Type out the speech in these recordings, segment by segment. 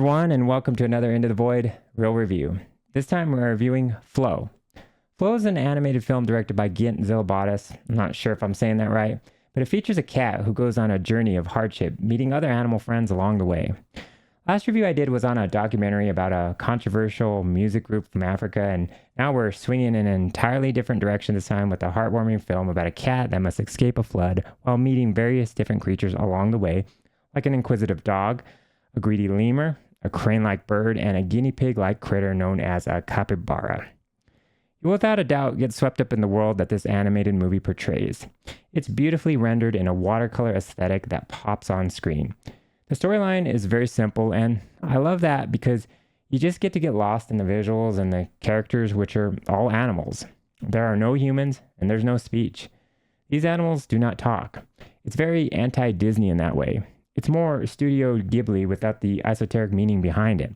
everyone, and welcome to another Into the Void Real Review. This time we're reviewing Flow. Flow is an animated film directed by Gint Zilibatis. I'm not sure if I'm saying that right, but it features a cat who goes on a journey of hardship, meeting other animal friends along the way. Last review I did was on a documentary about a controversial music group from Africa, and now we're swinging in an entirely different direction this time with a heartwarming film about a cat that must escape a flood while meeting various different creatures along the way, like an inquisitive dog, a greedy lemur, a crane-like bird, and a guinea pig-like critter known as a capybara. You will without a doubt get swept up in the world that this animated movie portrays. It's beautifully rendered in a watercolor aesthetic that pops on screen. The storyline is very simple, and I love that because you just get to get lost in the visuals and the characters, which are all animals. There are no humans, and there's no speech. These animals do not talk. It's very anti-Disney in that way. It's more Studio Ghibli without the esoteric meaning behind it.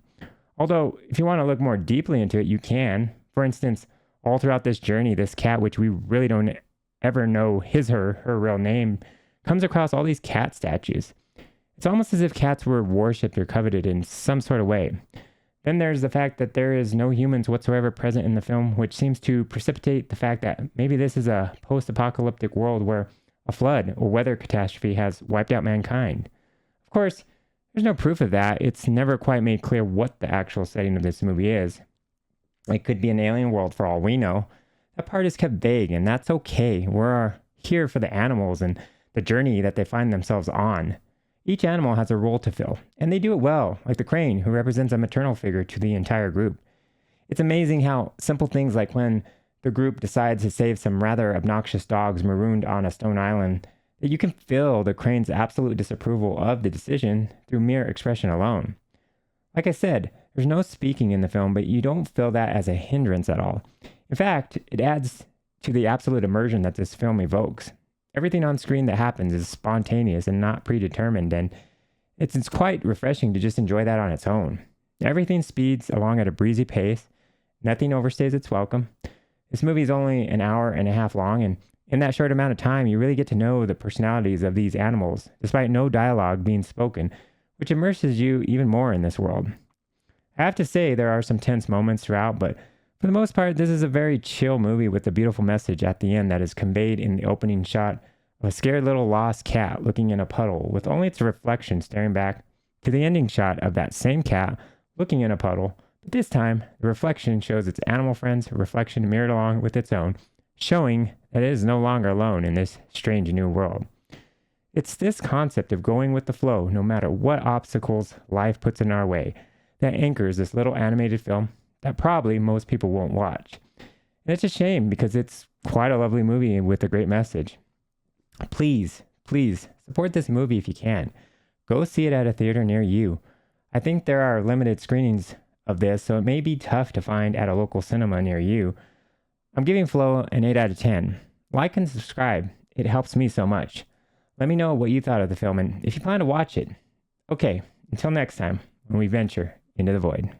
Although, if you want to look more deeply into it, you can. For instance, all throughout this journey, this cat, which we really don't ever know her real name, comes across all these cat statues. It's almost as if cats were worshipped or coveted in some sort of way. Then there's the fact that there is no humans whatsoever present in the film, which seems to precipitate the fact that maybe this is a post-apocalyptic world where a flood or weather catastrophe has wiped out mankind. Of course, there's no proof of that. It's never quite made clear what the actual setting of this movie is. It could be an alien world for all we know. That part is kept vague, and that's okay. We're here for the animals and the journey that they find themselves on. Each animal has a role to fill, and they do it well, like the crane, who represents a maternal figure to the entire group. It's amazing how simple things like when the group decides to save some rather obnoxious dogs marooned on a stone island, that you can feel the crane's absolute disapproval of the decision through mere expression alone. Like I said, there's no speaking in the film, but you don't feel that as a hindrance at all. In fact, it adds to the absolute immersion that this film evokes. Everything on screen that happens is spontaneous and not predetermined, and it's quite refreshing to just enjoy that on its own. Everything speeds along at a breezy pace. Nothing overstays its welcome. This movie is only an hour and a half long, and in that short amount of time, you really get to know the personalities of these animals, despite no dialogue being spoken, which immerses you even more in this world. I have to say there are some tense moments throughout, but for the most part, this is a very chill movie with a beautiful message at the end that is conveyed in the opening shot of a scared little lost cat looking in a puddle, with only its reflection staring back to the ending shot of that same cat looking in a puddle, but this time, the reflection shows its animal friend's reflection mirrored along with its own, showing that it is no longer alone in this strange new world. It's this concept of going with the flow, no matter what obstacles life puts in our way, that anchors this little animated film that probably most people won't watch. And it's a shame because it's quite a lovely movie with a great message. Please support this movie if you can. Go see it at a theater near you. I think there are limited screenings of this, so it may be tough to find at a local cinema near you. I'm giving Flow an 8 out of 10. Like and subscribe. It helps me so much. Let me know what you thought of the film and if you plan to watch it. Okay, until next time, when we venture into the void.